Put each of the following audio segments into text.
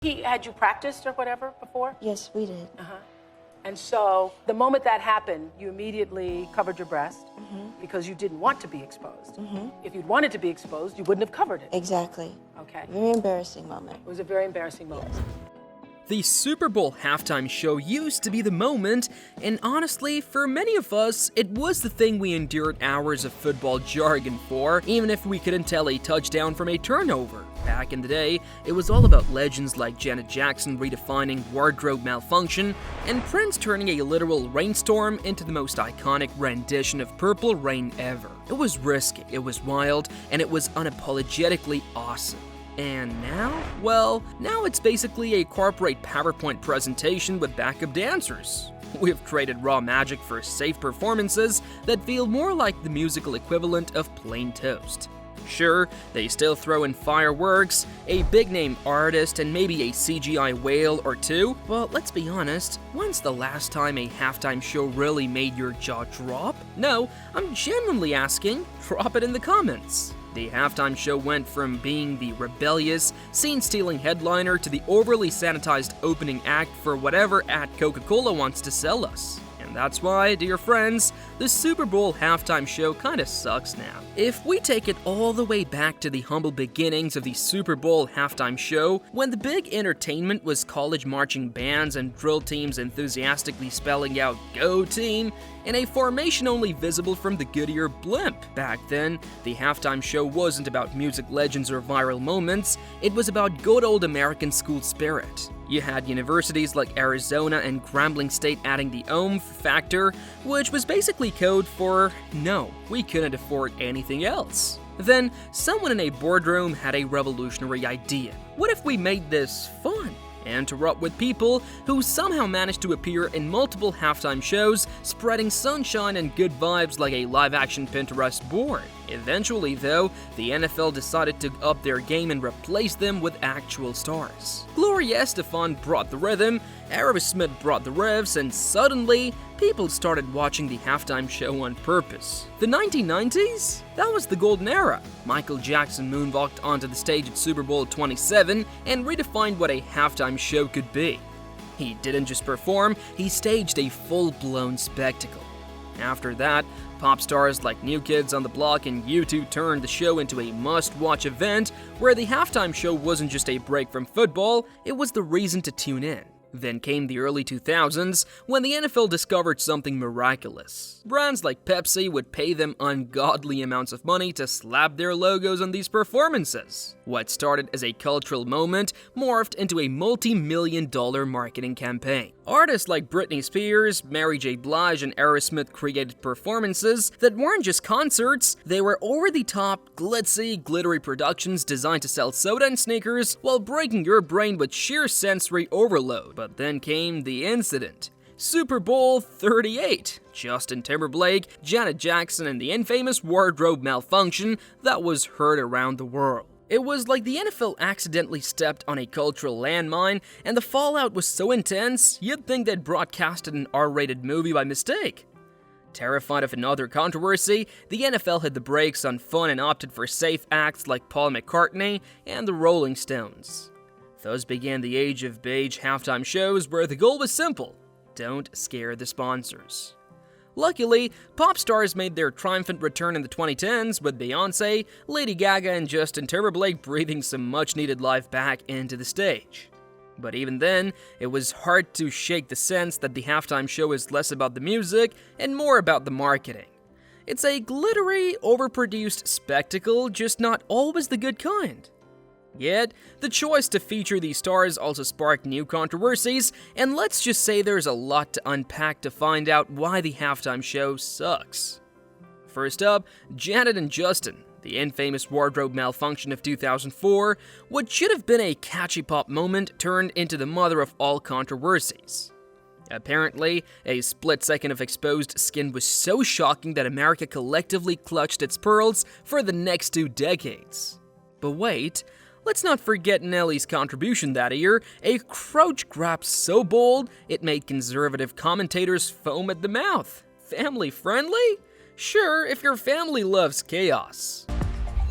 He had you practiced or whatever before? Yes, we did. And so the moment that happened, you immediately covered your breast because you didn't want to be exposed. If you'd wanted to be exposed, you wouldn't have covered it. Exactly. Okay. Very embarrassing moment. It was a very embarrassing moment. Yes. The Super Bowl halftime show used to be the moment, and honestly, for many of us, it was the thing we endured hours of football jargon for, even if we couldn't tell a touchdown from a turnover. Back in the day, it was all about legends like Janet Jackson redefining wardrobe malfunction, and Prince turning a literal rainstorm into the most iconic rendition of Purple Rain ever. It was risky, it was wild, and it was unapologetically awesome. And now? Well, now it's basically a corporate PowerPoint presentation with backup dancers. We've traded raw magic for safe performances that feel more like the musical equivalent of plain toast. Sure, they still throw in fireworks, a big-name artist, and maybe a CGI whale or two, but let's be honest, when's the last time a halftime show really made your jaw drop? No, I'm genuinely asking, drop it in the comments. The halftime show went from being the rebellious, scene-stealing headliner to the overly sanitized opening act for whatever Coca-Cola wants to sell us. And that's why, dear friends, the Super Bowl halftime show kinda sucks now. If we take it all the way back to the humble beginnings of the Super Bowl halftime show, when the big entertainment was college marching bands and drill teams enthusiastically spelling out "Go Team" in a formation only visible from the Goodyear blimp. Back then, the halftime show wasn't about music legends or viral moments, it was about good old American school spirit. You had universities like Arizona and Grambling State adding the oomph factor, which was basically code for, no, we couldn't afford anything else. Then, someone in a boardroom had a revolutionary idea. What if we made this fun? Interrupt with people who somehow managed to appear in multiple halftime shows, spreading sunshine and good vibes like a live-action Pinterest board. Eventually, though, the NFL decided to up their game and replace them with actual stars. Gloria Estefan brought the rhythm, Aerosmith brought the riffs, and suddenly, people started watching the halftime show on purpose. The 1990s? That was the golden era. Michael Jackson moonwalked onto the stage at Super Bowl 27 and redefined what a halftime show could be. He didn't just perform, he staged a full-blown spectacle. After that, pop stars like New Kids on the Block and U2 turned the show into a must-watch event where the halftime show wasn't just a break from football, it was the reason to tune in. Then came the early 2000s, when the NFL discovered something miraculous. Brands like Pepsi would pay them ungodly amounts of money to slap their logos on these performances. What started as a cultural moment morphed into a multi-million-dollar marketing campaign. Artists like Britney Spears, Mary J. Blige, and Aerosmith created performances that weren't just concerts, they were over-the-top, glitzy, glittery productions designed to sell soda and sneakers while breaking your brain with sheer sensory overload. But then came the incident. Super Bowl 38. Justin Timberlake, Janet Jackson, and the infamous wardrobe malfunction that was heard around the world. It was like the NFL accidentally stepped on a cultural landmine, and the fallout was so intense, you'd think they'd broadcasted an R-rated movie by mistake. Terrified of another controversy, the NFL hit the brakes on fun and opted for safe acts like Paul McCartney and the Rolling Stones. Thus began the age of beige halftime shows where the goal was simple: don't scare the sponsors. Luckily, pop stars made their triumphant return in the 2010s with Beyoncé, Lady Gaga, and Justin Timberlake breathing some much-needed life back into the stage. But even then, it was hard to shake the sense that the halftime show is less about the music and more about the marketing. It's a glittery, overproduced spectacle, just not always the good kind. Yet, the choice to feature these stars also sparked new controversies, and let's just say there's a lot to unpack to find out why the halftime show sucks. First up, Janet and Justin, the infamous wardrobe malfunction of 2004, what should have been a catchy pop moment turned into the mother of all controversies. Apparently, a split second of exposed skin was so shocking that America collectively clutched its pearls for the next 2 decades. But wait, let's not forget Nelly's contribution that year, a crouch grab so bold it made conservative commentators foam at the mouth. Family friendly? Sure, if your family loves chaos.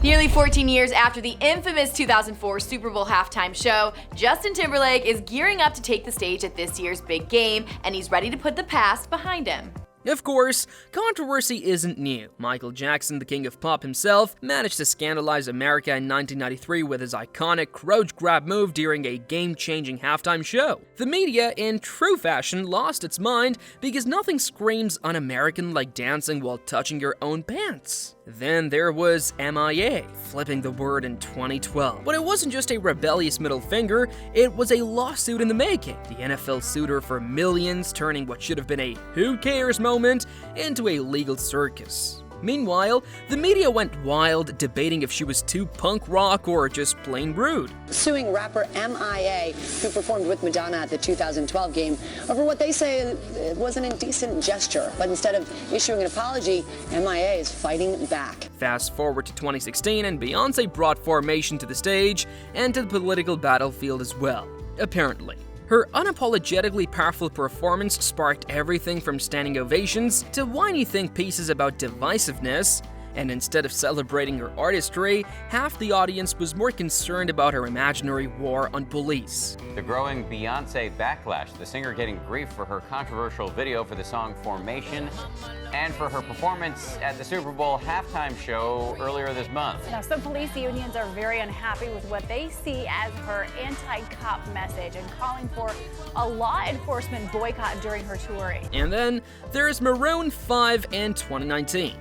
Nearly 14 years after the infamous 2004 Super Bowl halftime show, Justin Timberlake is gearing up to take the stage at this year's big game, and he's ready to put the past behind him. Of course, controversy isn't new. Michael Jackson, the king of pop himself, managed to scandalize America in 1993 with his iconic crotch grab move during a game-changing halftime show. The media, in true fashion, lost its mind because nothing screams un-American like dancing while touching your own pants. Then there was M.I.A, flipping the word in 2012. But it wasn't just a rebellious middle finger, it was a lawsuit in the making. The NFL sued her for millions, turning what should have been a who cares moment into a legal circus. Meanwhile, the media went wild, debating if she was too punk rock or just plain rude. Suing rapper M.I.A, who performed with Madonna at the 2012 game, over what they say was an indecent gesture. But instead of issuing an apology, M.I.A is fighting back. Fast forward to 2016, and Beyoncé brought Formation to the stage and to the political battlefield as well, apparently. Her unapologetically powerful performance sparked everything from standing ovations to whiny think pieces about divisiveness, and instead of celebrating her artistry, half the audience was more concerned about her imaginary war on police. The growing Beyoncé backlash, the singer getting grief for her controversial video for the song Formation, and for her performance at the Super Bowl halftime show earlier this month. Now, some police unions are very unhappy with what they see as her anti-cop message and calling for a law enforcement boycott during her touring. And then there's Maroon 5 in 2019.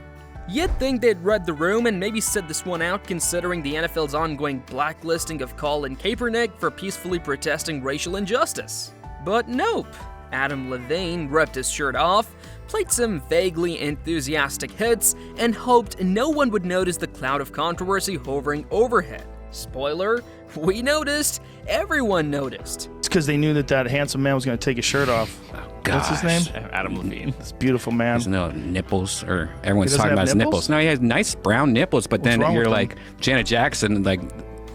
You'd think they'd read the room and maybe sit this one out, considering the NFL's ongoing blacklisting of Colin Kaepernick for peacefully protesting racial injustice. But nope. Adam Levine ripped his shirt off, played some vaguely enthusiastic hits, and hoped no one would notice the cloud of controversy hovering overhead. Spoiler, we noticed. Everyone noticed. It's because they knew that handsome man was going to take his shirt off. Gosh, what's his name? Adam Levine. This beautiful man. He has no nipples, or everyone's He doesn't talking about have his nipples. No, he has nice brown nipples, but What's then wrong you're with like Janet Jackson, like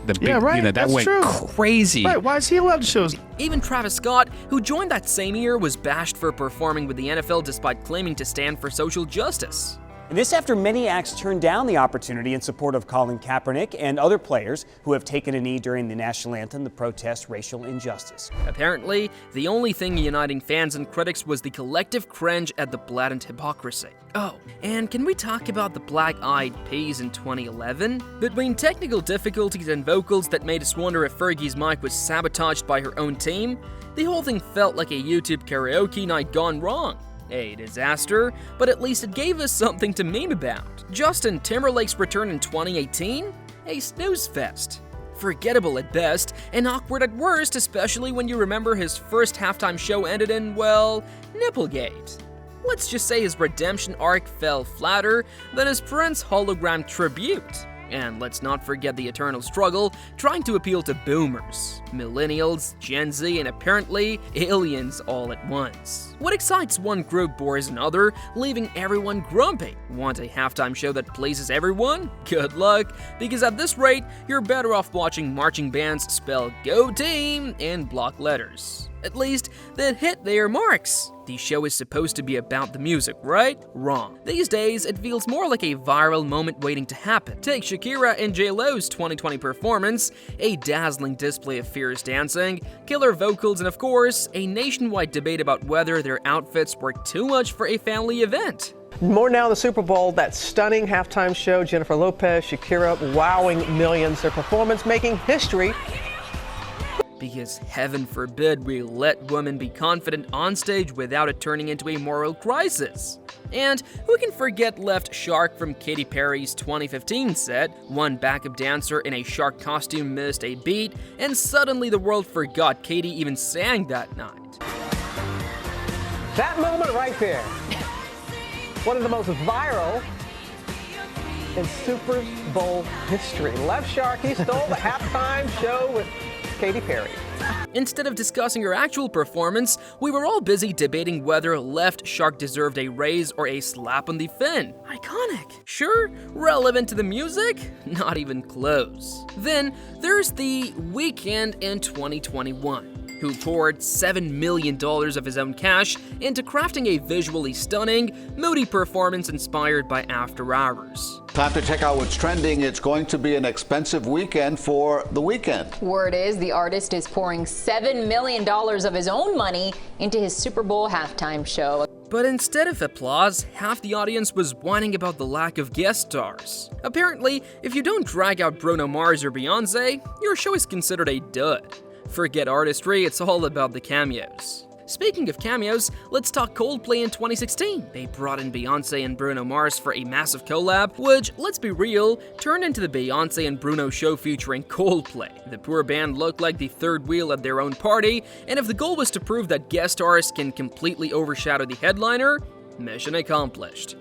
the big, Yeah, right, that that's went true. crazy. Right, why is he allowed to show his... Even Travis Scott, who joined that same year, was bashed for performing with the NFL despite claiming to stand for social justice. And this after many acts turned down the opportunity in support of Colin Kaepernick and other players who have taken a knee during the national anthem to protest racial injustice. Apparently, the only thing uniting fans and critics was the collective cringe at the blatant hypocrisy. Oh, and can we talk about the Black Eyed Peas in 2011? Between technical difficulties and vocals that made us wonder if Fergie's mic was sabotaged by her own team, the whole thing felt like a YouTube karaoke night gone wrong. A disaster, but at least it gave us something to meme about. Justin Timberlake's return in 2018? A snooze fest. Forgettable at best, and awkward at worst, especially when you remember his first halftime show ended in, well, Nipplegate. Let's just say his redemption arc fell flatter than his Prince hologram tribute. And let's not forget the eternal struggle trying to appeal to boomers, millennials, Gen Z, and apparently aliens all at once. What excites one group bores another, leaving everyone grumpy. Want a halftime show that pleases everyone? Good luck, because at this rate, you're better off watching marching bands spell "Go Team" in block letters. At least, they'd hit their marks. The show is supposed to be about the music, right? Wrong. These days, it feels more like a viral moment waiting to happen. Take Shakira and J.Lo's 2020 performance, a dazzling display of fierce dancing, killer vocals, and of course, a nationwide debate about whether their outfits were too much for a family event. More now, the Super Bowl, that stunning halftime show, Jennifer Lopez, Shakira, wowing millions, their performance making history. Because heaven forbid we let women be confident on stage without it turning into a moral crisis. And who can forget Left Shark from Katy Perry's 2015 set? One backup dancer in a shark costume missed a beat, and suddenly the world forgot Katy even sang that night. That moment right there, one of the most viral in Super Bowl history. Left Sharky stole the halftime show with Katy Perry. Instead of discussing her actual performance, we were all busy debating whether Left Shark deserved a raise or a slap on the fin. Iconic. Sure, relevant to the music? Not even close. Then there's The Weeknd in 2021, who poured $7 million of his own cash into crafting a visually stunning, moody performance inspired by After Hours. Time to check out what's trending. It's going to be an expensive weekend for The Weeknd. Word is the artist is pouring $7 million of his own money into his Super Bowl halftime show. But instead of applause, half the audience was whining about the lack of guest stars. Apparently, if you don't drag out Bruno Mars or Beyonce, your show is considered a dud. Forget artistry, it's all about the cameos. Speaking of cameos, let's talk Coldplay in 2016. They brought in Beyonce and Bruno Mars for a massive collab, which, let's be real, turned into the Beyonce and Bruno show featuring Coldplay. The poor band looked like the third wheel at their own party, and if the goal was to prove that guest artists can completely overshadow the headliner, mission accomplished.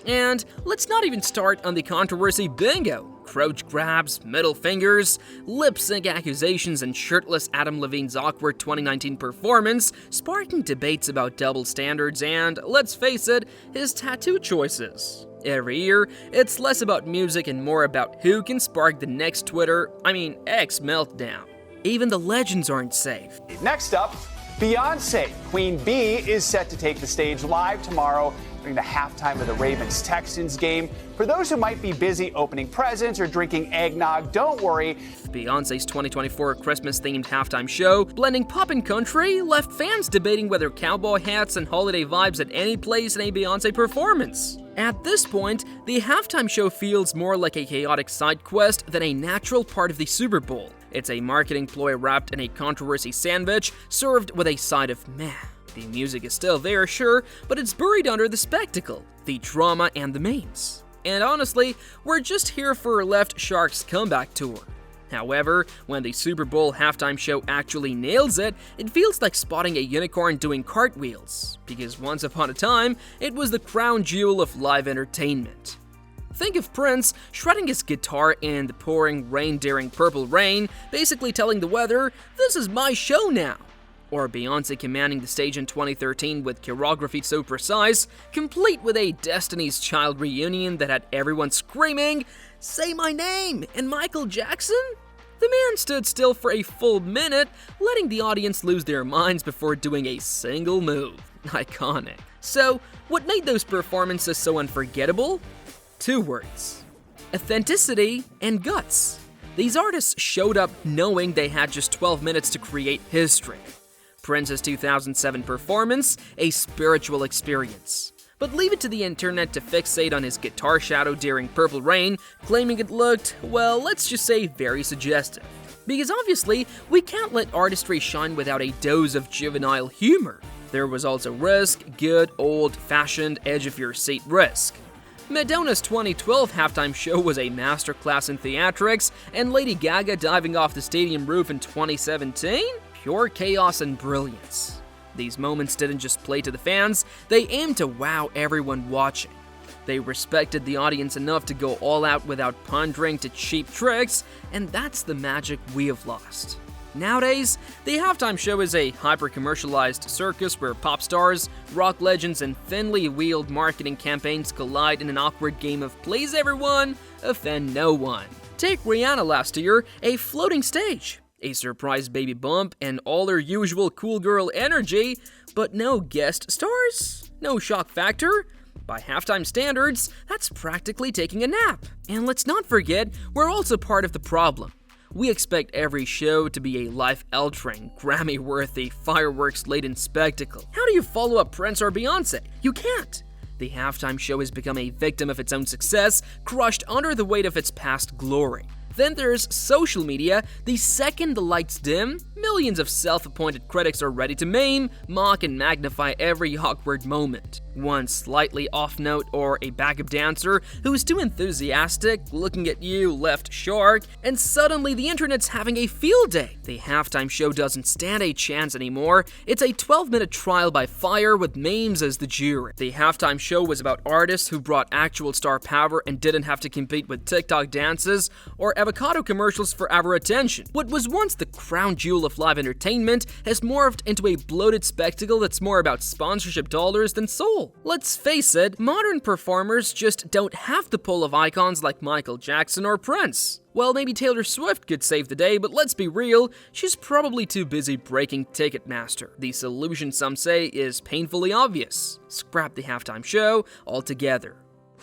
And let's not even start on the controversy bingo. Crotch grabs, middle fingers, lip sync accusations, and shirtless Adam Levine's awkward 2019 performance, sparking debates about double standards and, let's face it, his tattoo choices. Every year, it's less about music and more about who can spark the next X meltdown. Even the legends aren't safe. Next up, Beyonce. Queen Bee is set to take the stage live tomorrow during the halftime of the Ravens-Texans game. For those who might be busy opening presents or drinking eggnog, don't worry. Beyonce's 2024 Christmas-themed halftime show, blending pop and country, left fans debating whether cowboy hats and holiday vibes had any place in a Beyonce performance. At this point, the halftime show feels more like a chaotic side quest than a natural part of the Super Bowl. It's a marketing ploy wrapped in a controversy sandwich, served with a side of meh. The music is still there, sure, but it's buried under the spectacle, the drama, and the memes. And honestly, we're just here for Left Shark's comeback tour. However, when the Super Bowl halftime show actually nails it, it feels like spotting a unicorn doing cartwheels, because once upon a time, it was the crown jewel of live entertainment. Think of Prince shredding his guitar in the pouring rain during Purple Rain, basically telling the weather, "This is my show now." Or Beyonce commanding the stage in 2013 with choreography so precise, complete with a Destiny's Child reunion that had everyone screaming, "Say my name!" and Michael Jackson? The man stood still for a full minute, letting the audience lose their minds before doing a single move. Iconic. So, what made those performances so unforgettable? 2 words: authenticity and guts. These artists showed up knowing they had just 12 minutes to create history. Prince's 2007 performance, a spiritual experience. But leave it to the internet to fixate on his guitar shadow during Purple Rain, claiming it looked, well, let's just say very suggestive. Because obviously, we can't let artistry shine without a dose of juvenile humor. There was also risk, good, old-fashioned, edge-of-your-seat risk. Madonna's 2012 halftime show was a masterclass in theatrics, and Lady Gaga diving off the stadium roof in 2017? Pure chaos and brilliance. These moments didn't just play to the fans, they aimed to wow everyone watching. They respected the audience enough to go all out without pandering to cheap tricks, and that's the magic we have lost. Nowadays, the halftime show is a hyper-commercialized circus where pop stars, rock legends, and thinly wheeled marketing campaigns collide in an awkward game of please everyone, offend no one. Take Rihanna last year, a floating stage, a surprise baby bump, and all her usual cool girl energy, but no guest stars, no shock factor. By halftime standards, that's practically taking a nap. And let's not forget, we're also part of the problem. We expect every show to be a life-altering, Grammy-worthy, fireworks-laden spectacle. How do you follow up Prince or Beyonce? You can't. The halftime show has become a victim of its own success, crushed under the weight of its past glory. Then there's social media. The second the lights dim, millions of self-appointed critics are ready to maim, mock, and magnify every awkward moment. One slightly off note or a backup dancer who's too enthusiastic, looking at you, left shark, and suddenly the internet's having a field day. The halftime show doesn't stand a chance anymore. It's a 12-minute trial by fire with memes as the jury. The halftime show was about artists who brought actual star power and didn't have to compete with TikTok dances or avocado commercials for our attention. What was once the crown jewel of live entertainment has morphed into a bloated spectacle that's more about sponsorship dollars than soul. Let's face it, modern performers just don't have the pull of icons like Michael Jackson or Prince. Well, maybe Taylor Swift could save the day, but let's be real, she's probably too busy breaking Ticketmaster. The solution, some say, is painfully obvious. Scrap the halftime show altogether.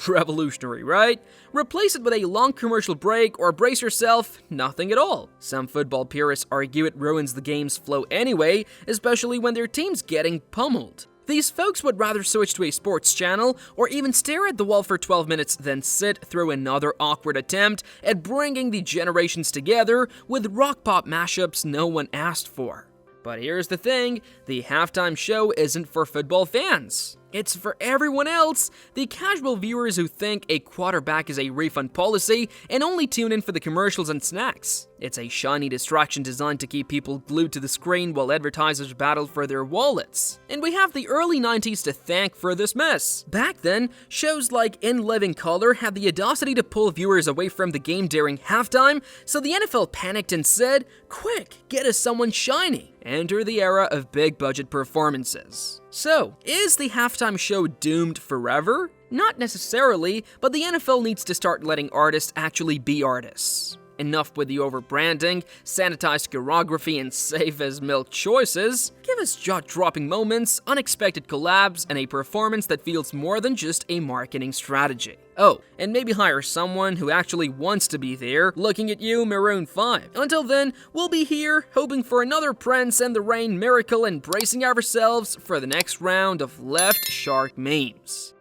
Revolutionary, right? Replace it with a long commercial break, or brace yourself, nothing at all. Some football purists argue it ruins the game's flow anyway, especially when their team's getting pummeled. These folks would rather switch to a sports channel or even stare at the wall for 12 minutes than sit through another awkward attempt at bringing the generations together with rock-pop mashups no one asked for. But here's the thing, the halftime show isn't for football fans. It's for everyone else, the casual viewers who think a quarterback is a refund policy and only tune in for the commercials and snacks. It's a shiny distraction designed to keep people glued to the screen while advertisers battle for their wallets. And we have the early 90s to thank for this mess. Back then, shows like In Living Color had the audacity to pull viewers away from the game during halftime, so the NFL panicked and said, "Quick, get us someone shiny." Enter the era of big budget performances. So, is the halftime show doomed forever? Not necessarily, but the NFL needs to start letting artists actually be artists. Enough with the overbranding, sanitized choreography, and safe-as-milk choices. Give us jaw-dropping moments, unexpected collabs, and a performance that feels more than just a marketing strategy. Oh, and maybe hire someone who actually wants to be there, looking at you, Maroon 5. Until then, we'll be here, hoping for another Prince and the Rain miracle and bracing ourselves for the next round of left shark memes.